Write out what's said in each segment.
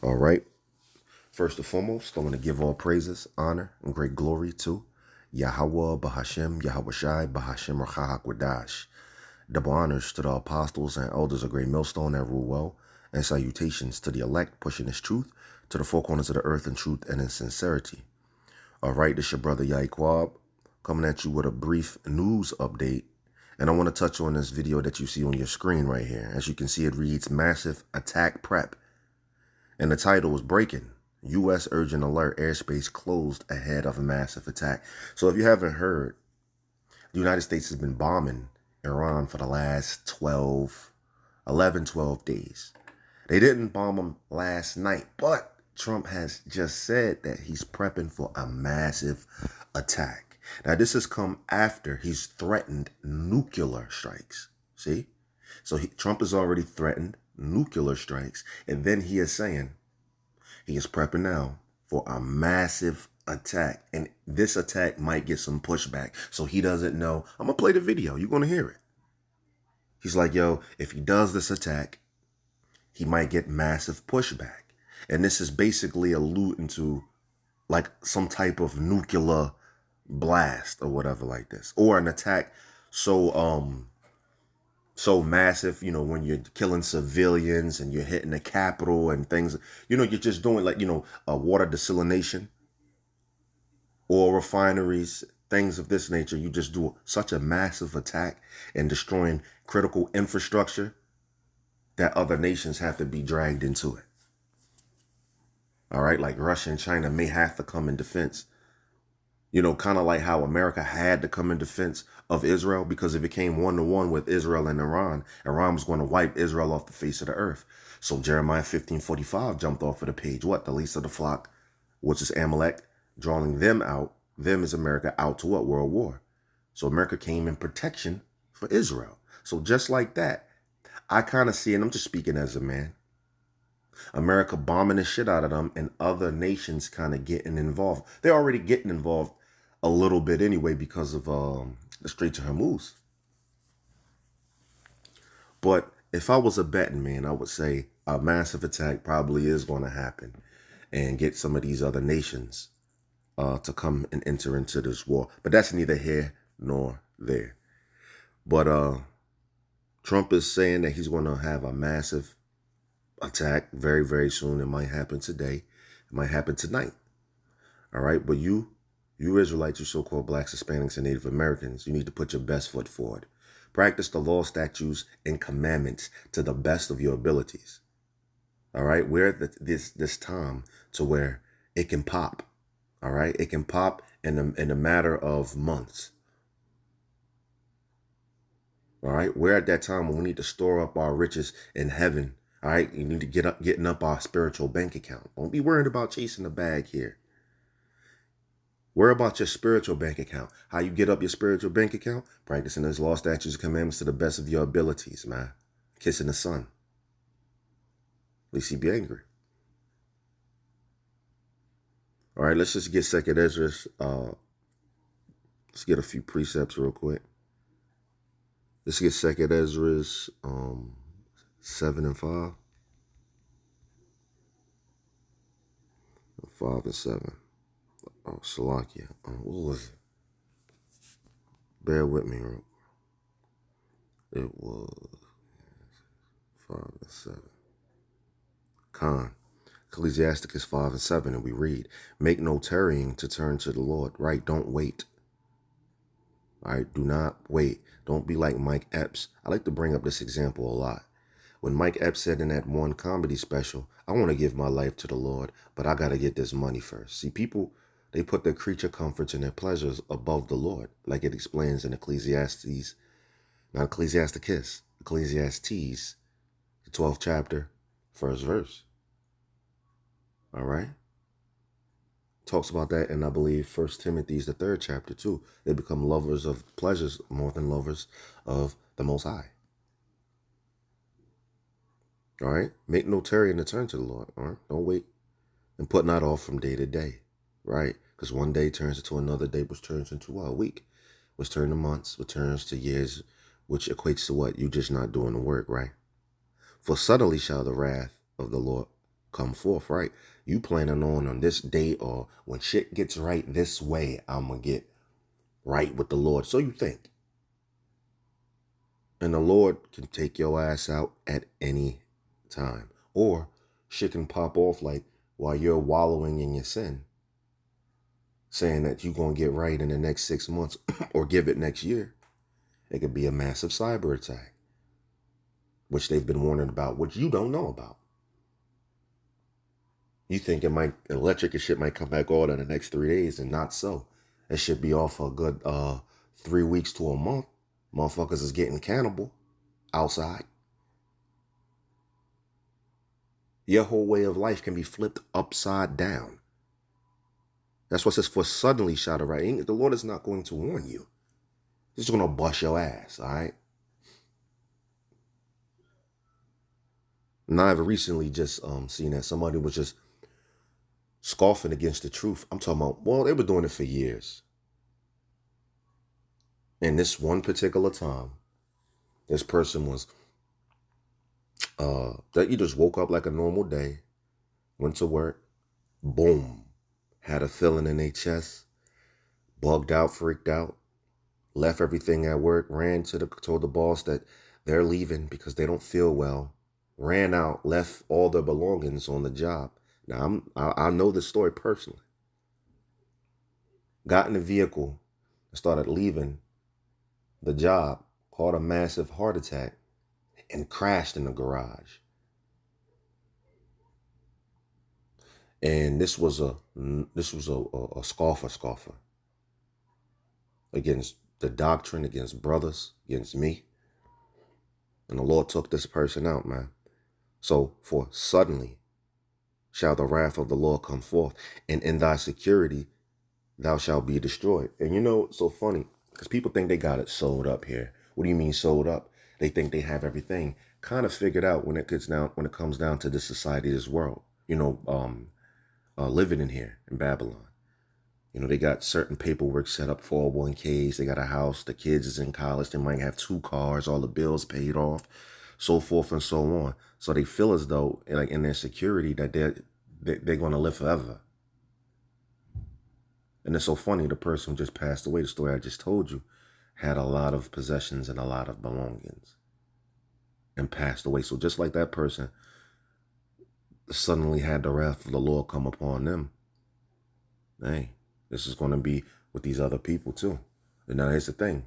All right. First and foremost, I want to give all praises, honor, and great glory to Yahweh, Bahashem, Yahweh Shai, Bahashem, Rachah Kwadash. Double honors to the apostles and elders of Great Millstone that rule well, and salutations to the elect pushing this truth to the four corners of the earth in truth and in sincerity. All right, this your brother Yaiquab coming at you with a brief news update. And I want to touch on this video that you see on your screen right here. As you can see, it reads Massive Attack Prep. And the title is Breaking. U.S. Urgent Alert, Airspace Closed Ahead of a Massive Attack. So if you haven't heard, the United States has been bombing Iran for the last 12 days. They didn't bomb them last night, but Trump has just said that he's prepping for a massive attack. Now, this has come after he's threatened nuclear strikes. See? So Trump has already threatened nuclear strikes, and then he is saying he is prepping now for a massive attack, and this attack might get some pushback. So he doesn't know. I'm going to play the video. You're going to hear it. He's like, yo, if he does this attack, he might get massive pushback. And this is basically alluding to like some type of nuclear blast or whatever like this, or an attack so massive, you know, when you're killing civilians and you're hitting the Capitol and things, you know, you're just doing like, you know, water desalination, oil refineries, things of this nature. You just do such a massive attack and destroying critical infrastructure that other nations have to be dragged into it. All right, like Russia and China may have to come in defense. You know, kind of like how America had to come in defense of Israel, because if it came 1-to-1 with Israel and Iran, Iran was going to wipe Israel off the face of the earth. So Jeremiah 15:45 jumped off of the page. What? The least of the flock, which is Amalek, drawing them out. Them is America out to what? World war. So America came in protection for Israel. So just like that, I kind of see, and I'm just speaking as a man, America bombing the shit out of them and other nations kind of getting involved. They're already getting involved a little bit anyway because of the Straits of Hormuz. But if I was a betting man, I would say a massive attack probably is going to happen and get some of these other nations to come and enter into this war. But that's neither here nor there. But Trump is saying that he's going to have a massive attack very, very soon. It might happen today. It might happen tonight. All right. But you Israelites, you so-called blacks, Hispanics, and Native Americans, you need to put your best foot forward. Practice the law, statutes, and commandments to the best of your abilities. All right. We're at this time to where it can pop. All right. It can pop in a matter of months. All right. We're at that time when we need to store up our riches in heaven. All right. You need to getting up our spiritual bank account. Don't be worried about chasing the bag here. Worry about your spiritual bank account. How you get up your spiritual bank account? Practicing those law, statutes, and commandments to the best of your abilities, man. Kissing the sun. At least he'd be angry. All right, let's just get Second Ezra. Let's get a few precepts real quick. Let's get Second Ezra 7 and 5. 5 and 7. Oh, Salakia. What was it? Bear with me, real quick. It was 5 and 7. Khan. Ecclesiasticus 5 and 7, and we read, make no tarrying to turn to the Lord. Right? Don't wait. All right? Do not wait. Don't be like Mike Epps. I like to bring up this example a lot. When Mike Epps said in that one comedy special, I want to give my life to the Lord, but I got to get this money first. See, people, they put their creature comforts and their pleasures above the Lord, like it explains in Ecclesiastes, not Ecclesiasticus, Ecclesiastes, the 12th chapter, first verse. All right? Talks about that in, I believe, 1 Timothy's the 3rd chapter too. They become lovers of pleasures more than lovers of the Most High. All right? Make no tarrying to turn to the Lord. All right? Don't wait and put not off from day to day. Right? Because one day turns into another day, which turns into a week, which turns to months, which turns to years, which equates to what? You just not doing the work, right? For suddenly shall the wrath of the Lord come forth, right? You planning on this date, or when shit gets right this way, I'm going to get right with the Lord. So you think. And the Lord can take your ass out at any time. Or shit can pop off like while you're wallowing in your sin, saying that you're going to get right in the next 6 months or give it next year. It could be a massive cyber attack, which they've been warning about, which you don't know about. You think electric and shit might come back on in the next 3 days, and not so. It should be off for a good 3 weeks to a month. Motherfuckers is getting cannibal outside. Your whole way of life can be flipped upside down. That's what it says, for suddenly shall right. The Lord is not going to warn you. He's just going to bust your ass, all right? And I've recently just seen that somebody was just scoffing against the truth. I'm talking about, well, they were doing it for years. And this one particular time, this person was, that you just woke up like a normal day, went to work, boom, had a feeling in their chest, bugged out, freaked out, left everything at work, told the boss that they're leaving because they don't feel well, ran out, left all their belongings on the job. Now, I know this story personally. Got in the vehicle, started leaving the job, caught a massive heart attack, and crashed in the garage. And this was a scoffer against the doctrine, against brothers, against me. And the Lord took this person out, man. So for suddenly shall the wrath of the Lord come forth, and in thy security thou shalt be destroyed. And you know, it's so funny, because people think they got it sold up here. What do you mean sold up? They think they have everything kind of figured out when it comes down to this society, this world. You know, living in here in Babylon. You know, they got certain paperwork set up, 401ks, they got a house, the kids is in college, they might have 2 cars, all the bills paid off, so forth and so on. So they feel as though, like in their security, that they're going to live forever. And it's so funny, the person who just passed away, the story I just told you, had a lot of possessions and a lot of belongings and passed away. So just like that person suddenly had the wrath of the Lord come upon them, hey, this is going to be with these other people too. And now here's the thing.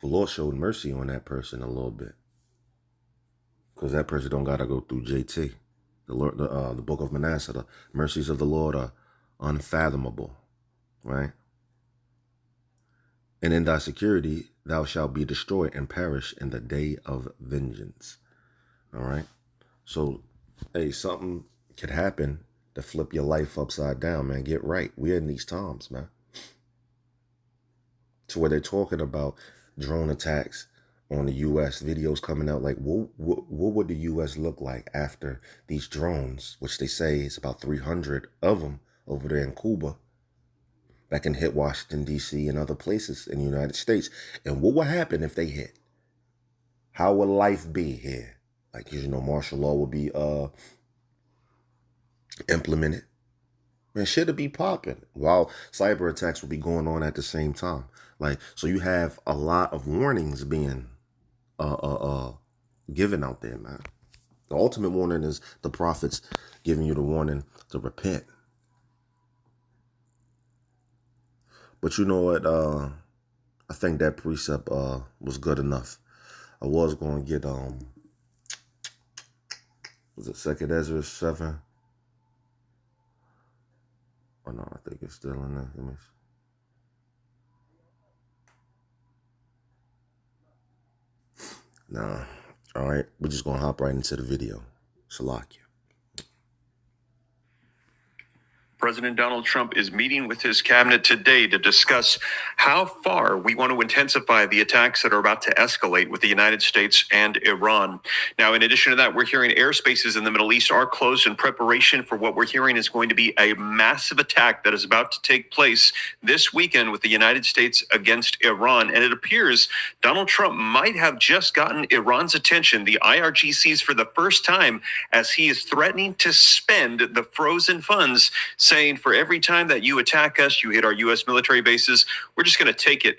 The Lord showed mercy on that person a little bit, because that person don't got to go through JT. The Lord, the book of Manasseh, the mercies of the Lord are unfathomable, right? And in thy security, thou shalt be destroyed and perish in the day of vengeance. All right. So, hey, something could happen to flip your life upside down, man. Get right. We're in these times, man. To where they're talking about drone attacks on the U.S. Videos coming out like, what would the U.S. look like after these drones, which they say is about 300 of them over there in Cuba, that can hit Washington, D.C. and other places in the United States. And what would happen if they hit? How would life be here? Like, you know, martial law would be implemented. Man, shit'll be popping while cyber attacks will be going on at the same time. Like, so you have a lot of warnings being given out there, man. The ultimate warning is the prophets giving you the warning to repent. But you know what? I think that precept was good enough. I was going to get was it 2nd Ezra 7? Oh no, I think it's still in there. Let me see. Nah. All right, we're just gonna hop right into the video. Shalakia. President Donald Trump is meeting with his cabinet today to discuss how far we want to intensify the attacks that are about to escalate with the United States and Iran. Now, in addition to that, we're hearing airspaces in the Middle East are closed in preparation for what we're hearing is going to be a massive attack that is about to take place this weekend with the United States against Iran. And it appears Donald Trump might have just gotten Iran's attention, the IRGC's, for the first time, as he is threatening to spend the frozen funds, saying for every time that you attack us, you hit our U.S. military bases, we're just going to take it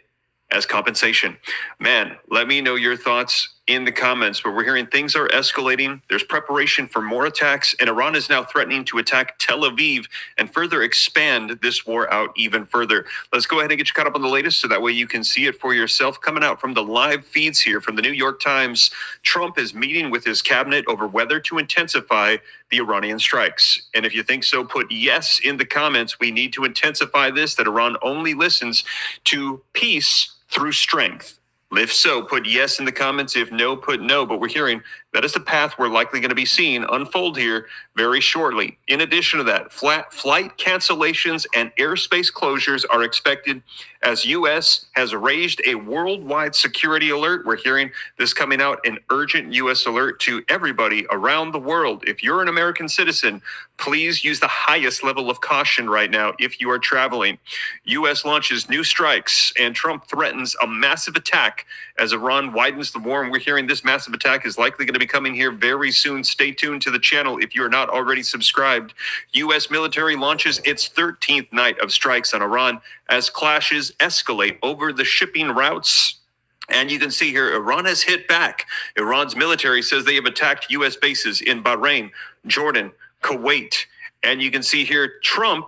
as compensation. Man, let me know your thoughts in the comments, but we're hearing things are escalating. There's preparation for more attacks, and Iran is now threatening to attack Tel Aviv and further expand this war out even further. Let's go ahead and get you caught up on the latest so that way you can see it for yourself. Coming out from the live feeds here from the New York Times, Trump is meeting with his cabinet over whether to intensify the Iranian strikes. And if you think so, put yes in the comments. We need to intensify this, that Iran only listens to peace through strength. If so, put yes in the comments. If no, put no. But we're hearing that is the path we're likely going to be seeing unfold here very shortly. In addition to that, flight cancellations and airspace closures are expected as U.S. has raised a worldwide security alert. We're hearing this coming out, an urgent U.S. alert to everybody around the world. If you're an American citizen, please use the highest level of caution right now if you are traveling. U.S. launches new strikes, and Trump threatens a massive attack as Iran widens the war. And we're hearing this massive attack is likely going to be coming here very soon. Stay tuned to the channel if you are not already subscribed. U.S. military launches its 13th night of strikes on Iran as clashes escalate over the shipping routes. And you can see here, Iran has hit back. Iran's military says they have attacked U.S. bases in Bahrain, Jordan, Kuwait. And you can see here, Tehran,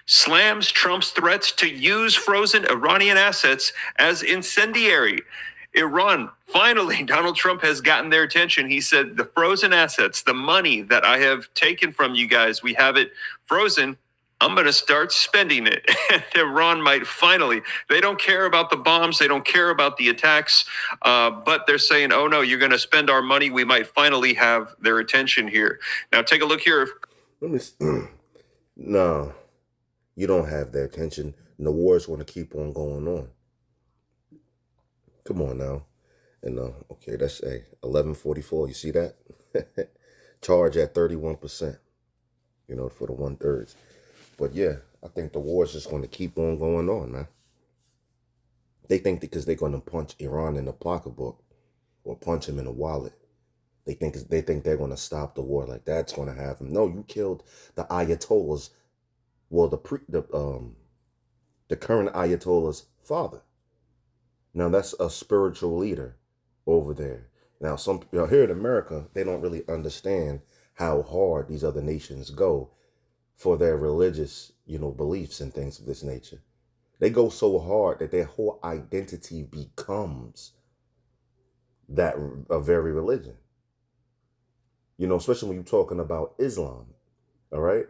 slams Trump's threats to use frozen Iranian assets as incendiary. Iran, finally, Donald Trump has gotten their attention. He said, the frozen assets, the money that I have taken from you guys, we have it frozen. I'm going to start spending it. And Iran might finally, they don't care about the bombs. They don't care about the attacks. But they're saying, oh, no, you're going to spend our money. We might finally have their attention here. Now, take a look here. No, you don't have their attention. And the war is going to keep on going on. Come on now. And okay, that's 1144. You see that? Charge at 31%. For the 1/3. But yeah, I think the war is just going to keep on going on, man. They think because they're going to punch Iran in the pocketbook or punch him in the wallet, they think they're going to stop the war. Like that's going to happen. No, you killed the Ayatollah's. Well, the current Ayatollah's father. Now that's a spiritual leader over there. Now here in America, they don't really understand how hard these other nations go for their religious, beliefs and things of this nature. They go so hard that their whole identity becomes that a very religion. Especially when you're talking about Islam. All right,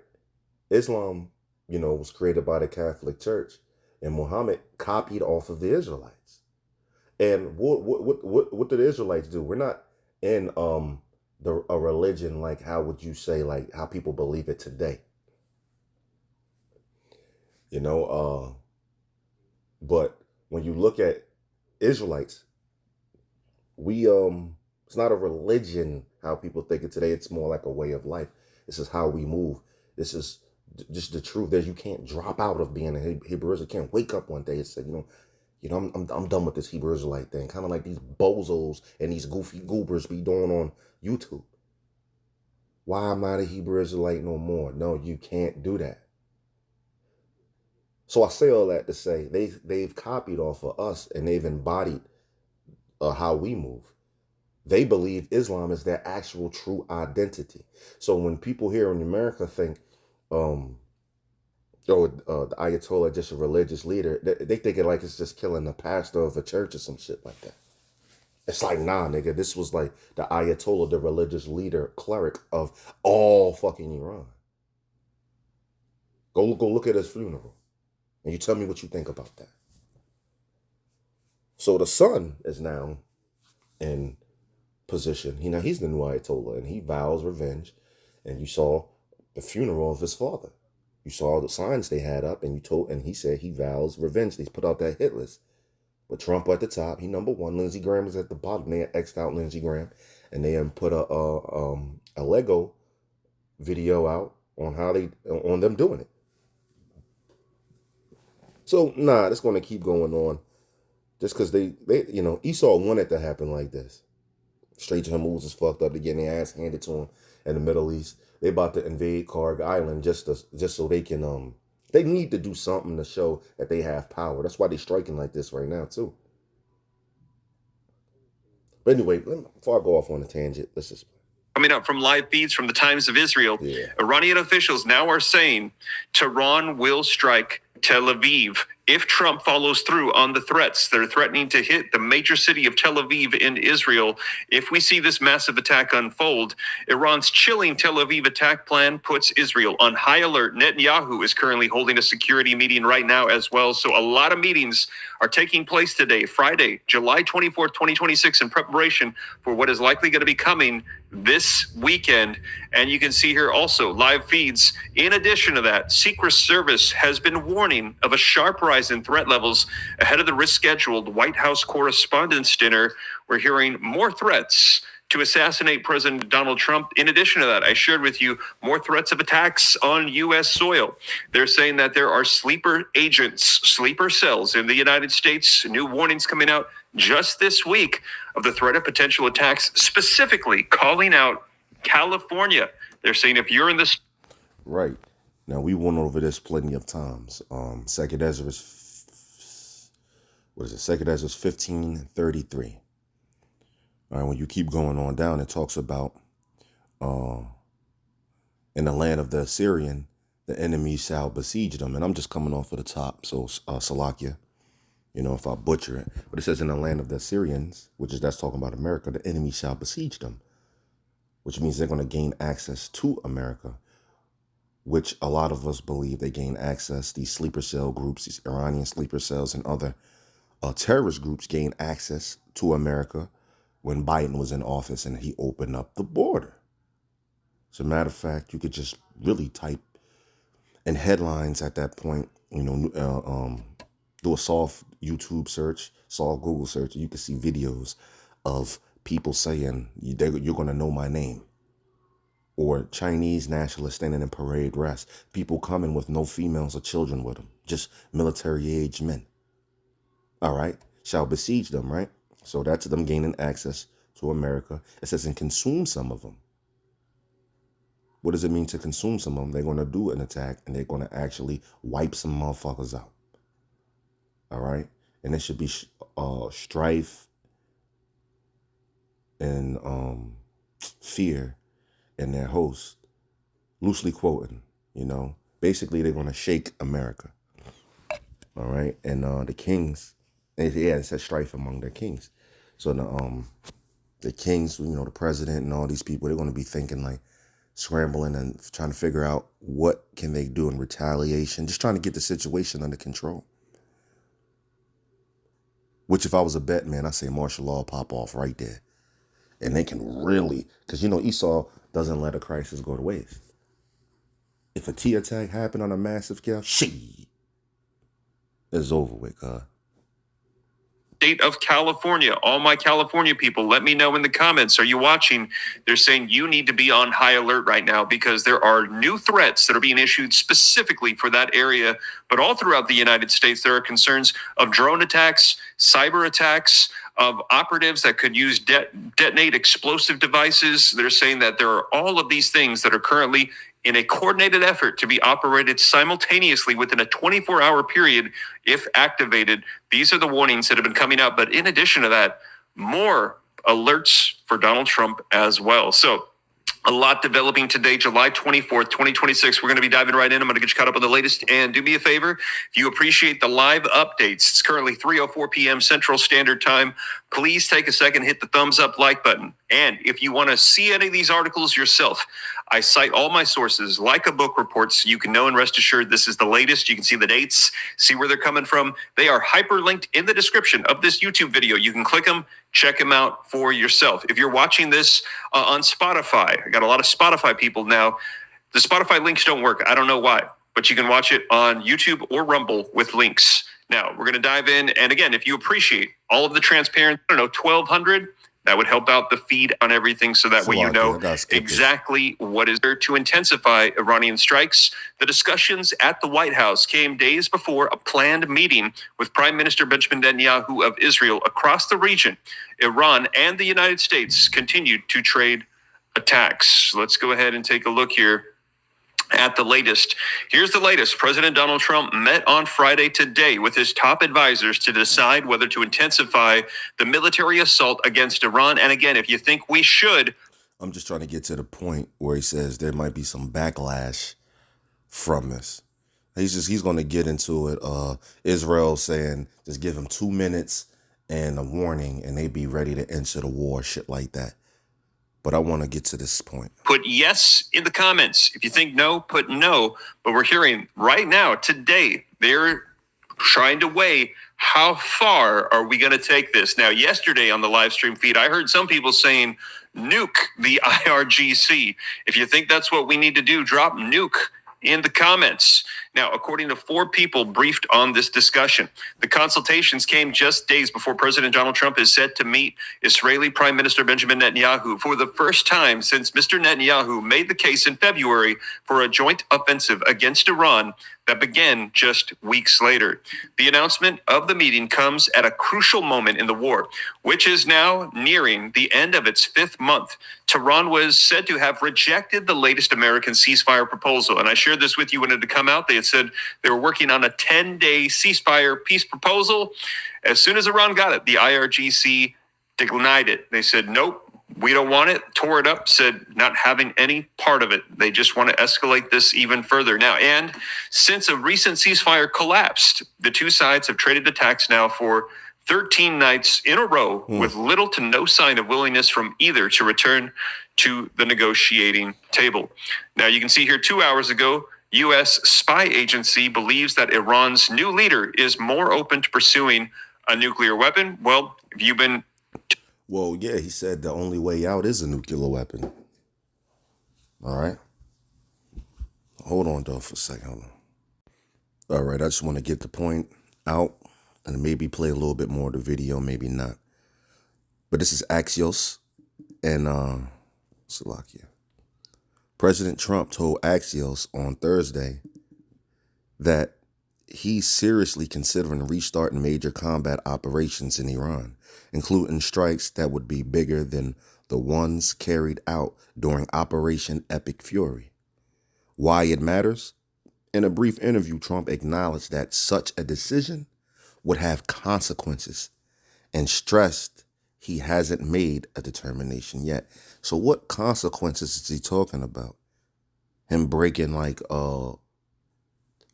Islam, was created by the Catholic Church, and Muhammad copied off of the Israelites. And what did the Israelites do? We're not in a religion like, how would you say, like how people believe it today. But when you look at Israelites, it's not a religion how people think it today. It's more like a way of life. This is how we move. This is just the truth. That you can't drop out of being a Hebrew Israelite. You can't wake up one day and say, I'm done with this Hebrew Israelite thing. Kind of like these bozos and these goofy goobers be doing on YouTube. Why am I a Hebrew Israelite no more? No, you can't do that. So I say all that to say they've copied off of us, and they've embodied how we move. They believe Islam is their actual true identity. So when people here in America think, the Ayatollah just a religious leader, they think it like it's just killing the pastor of a church or some shit like that. It's like, nah, nigga, this was like the Ayatollah, the religious leader, cleric of all fucking Iran. Go look at his funeral. And you tell me what you think about that. So the son is now in position. He's the new Ayatollah, and he vows revenge. And you saw the funeral of his father. You saw the signs they had up, and he said he vows revenge. They put out that hit list. But Trump at the top, he number one. Lindsey Graham was at the bottom. They had X'd out Lindsey Graham, and they put a Lego video out on them doing it. So it's going to keep going on, just because they Esau wanted to happen like this. Straight to him moves is fucked up. They're getting their ass handed to him in the Middle East. They about to invade Karg Island just so they can they need to do something to show that they have power. That's why they're striking like this right now too. But anyway, before I go off on a tangent, let's just. Coming up from live feeds from the Times of Israel, Yeah. Iranian officials now are saying Tehran will strike Tel Aviv if Trump follows through on the threats. They're threatening to hit the major city of Tel Aviv in Israel if we see this massive attack unfold. Iran's chilling Tel Aviv attack plan puts Israel on high alert. Netanyahu is currently holding a security meeting right now as well. So a lot of meetings are taking place today, Friday, July 24th, 2026, in preparation for what is likely going to be coming this weekend. And you can see here also live feeds. In addition to that, Secret Service has been warning of a sharp rise in threat levels ahead of the risk-scheduled White House Correspondents' Dinner. We're hearing more threats to assassinate President Donald Trump. In addition to that, I shared with you more threats of attacks on U.S. soil. They're saying that there are sleeper agents, sleeper cells in the United States. New warnings coming out just this week of the threat of potential attacks, specifically calling out California. They're saying if you're in this... Right. Now, we went over this plenty of times. Second Ezra's, Second Ezra's 15:33. All right, when you keep going on down, it talks about in the land of the Assyrian, the enemy shall besiege them. And I'm just coming off of the top, so Salakia, if I butcher it. But it says in the land of the Assyrians, that's talking about America, the enemy shall besiege them, which means they're going to gain access to America, which a lot of us believe they gain access. These sleeper cell groups, these Iranian sleeper cells and other terrorist groups gain access to America when Biden was in office and he opened up the border. As a matter of fact, you could just really type in headlines at that point, do a soft YouTube search, soft Google search, and you can see videos of people saying, you're going to know my name. Or Chinese nationalists standing in parade rest. People coming with no females or children with them. Just military-aged men. All right? Shall besiege them, right? So that's them gaining access to America. It says, and consume some of them. What does it mean to consume some of them? They're going to do an attack, and they're going to actually wipe some motherfuckers out. All right? And there should be strife and fear in their host. Loosely quoting, Basically, they're going to shake America. All right? And the kings, it says strife among their kings. So the kings, the president and all these people, they're going to be thinking like scrambling and trying to figure out what can they do in retaliation, just trying to get the situation under control. Which if I was a bet man, I say martial law pop off right there. And they can really, because Esau doesn't let a crisis go to waste. If a T attack happened on a massive scale, it's over with, God. State of California. All my California people, let me know in the comments. Are you watching? They're saying you need to be on high alert right now because there are new threats that are being issued specifically for that area. But all throughout the United States, there are concerns of drone attacks, cyber attacks, of operatives that could use detonate explosive devices. They're saying that there are all of these things that are currently in a coordinated effort to be operated simultaneously within a 24-hour period if activated. These are the warnings that have been coming out. But in addition to that, more alerts for Donald Trump as well. So a lot developing today, July 24th, 2026. We're going to be diving right in. I'm going to get you caught up on the latest. And do me a favor, if you appreciate the live updates, it's currently 3:04 p.m. Central Standard Time. Please take a second, hit the thumbs up like button. And if you want to see any of these articles yourself, I cite all my sources like a book report so you can know and rest assured this is the latest. You can see the dates, see where they're coming from. They are hyperlinked in the description of this YouTube video. You can click them, check them out for yourself. If you're watching this on Spotify, I got a lot of Spotify people now. The Spotify links don't work. I don't know why, but you can watch it on YouTube or Rumble with links. Now, we're going to dive in. And again, if you appreciate all of the transparency, I don't know, 1,200, that would help out the feed on everything so that way you know exactly what is there to intensify Iranian strikes. The discussions at the White House came days before a planned meeting with Prime Minister Benjamin Netanyahu of Israel across the region. Iran and the United States continued to trade attacks. Let's go ahead and take a look here at the latest. Here's the latest. President Donald Trump met on Friday today with his top advisors to decide whether to intensify the military assault against Iran. And again, if you think we should. I'm just trying to get to the point where he says there might be some backlash from this. He's going to get into it. Israel saying just give him 2 minutes and a warning and they be ready to enter the war, shit like that. But I want to get to this point. Put yes in the comments. If you think no, put no. But we're hearing right now, today, they're trying to weigh how far are we going to take this. Now, yesterday on the live stream feed, I heard some people saying nuke the IRGC. If you think that's what we need to do, drop nuke in the comments. Now, according to 4 people briefed on this discussion, the consultations came just days before President Donald Trump is set to meet Israeli Prime Minister Benjamin Netanyahu for the first time since Mr. Netanyahu made the case in February for a joint offensive against Iran that began just weeks later. The announcement of the meeting comes at a crucial moment in the war, which is now nearing the end of its 5th month. Tehran was said to have rejected the latest American ceasefire proposal, and I shared this with you when it had come out. They had said they were working on a 10-day ceasefire peace proposal. As soon as Iran got it, the IRGC denied it. They said, nope, we don't want it, tore it up, said not having any part of it. They just want to escalate this even further now. And since a recent ceasefire collapsed, the two sides have traded attacks now for 13 nights in a row with little to no sign of willingness from either to return to the negotiating table. Now, you can see here 2 hours ago, U.S. spy agency believes that Iran's new leader is more open to pursuing a nuclear weapon. Well, have you been... Well, yeah, he said the only way out is a nuclear weapon. All right. Hold on, though, for a second. Hold on. All right, I just want to get the point out and maybe play a little bit more of the video, maybe not. But this is Axios and Slovakia. President Trump told Axios on Thursday that he's seriously considering restarting major combat operations in Iran, including strikes that would be bigger than the ones carried out during Operation Epic Fury. Why it matters? In a brief interview, Trump acknowledged that such a decision would have consequences and stressed he hasn't made a determination yet. So what consequences is he talking about? Him breaking like, how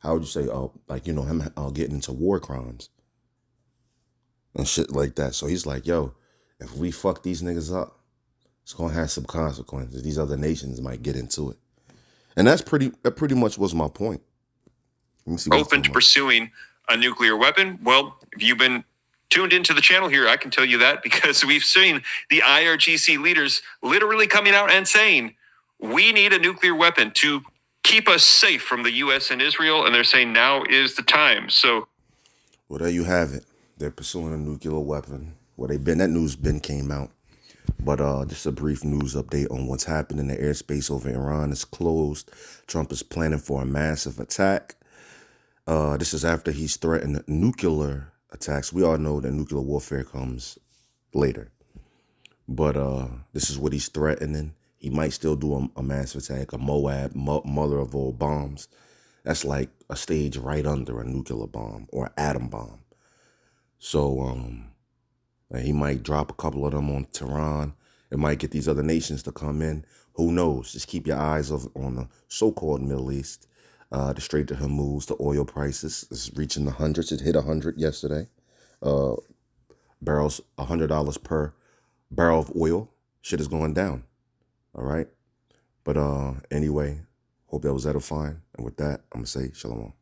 would you say, him getting into war crimes and shit like that. So he's like, yo, if we fuck these niggas up, it's going to have some consequences. These other nations might get into it. And that pretty much was my point. Let me see open to pursuing a nuclear weapon. Well, if you've been tuned into the channel here, I can tell you that because we've seen the IRGC leaders literally coming out and saying, we need a nuclear weapon to keep us safe from the U.S. and Israel. And they're saying now is the time. So, well, there you have it. They're pursuing a nuclear weapon. Well, that news came out. But just a brief news update on what's happened in the airspace over Iran is closed. Trump is planning for a massive attack. This is after he's threatened nuclear attacks. We all know that nuclear warfare comes later. But this is what he's threatening. He might still do a massive attack, a Moab, mother of all bombs. That's like a stage right under a nuclear bomb or atom bomb. So he might drop a couple of them on Tehran. It might get these other nations to come in. Who knows? Just keep your eyes on the so-called Middle East. The Strait of Hormuz, the oil prices is reaching the hundreds. It hit 100 yesterday. Barrels, $100 per barrel of oil. Shit is going down. All right. But anyway, hope that was edifying. And with that, I'm going to say shalom.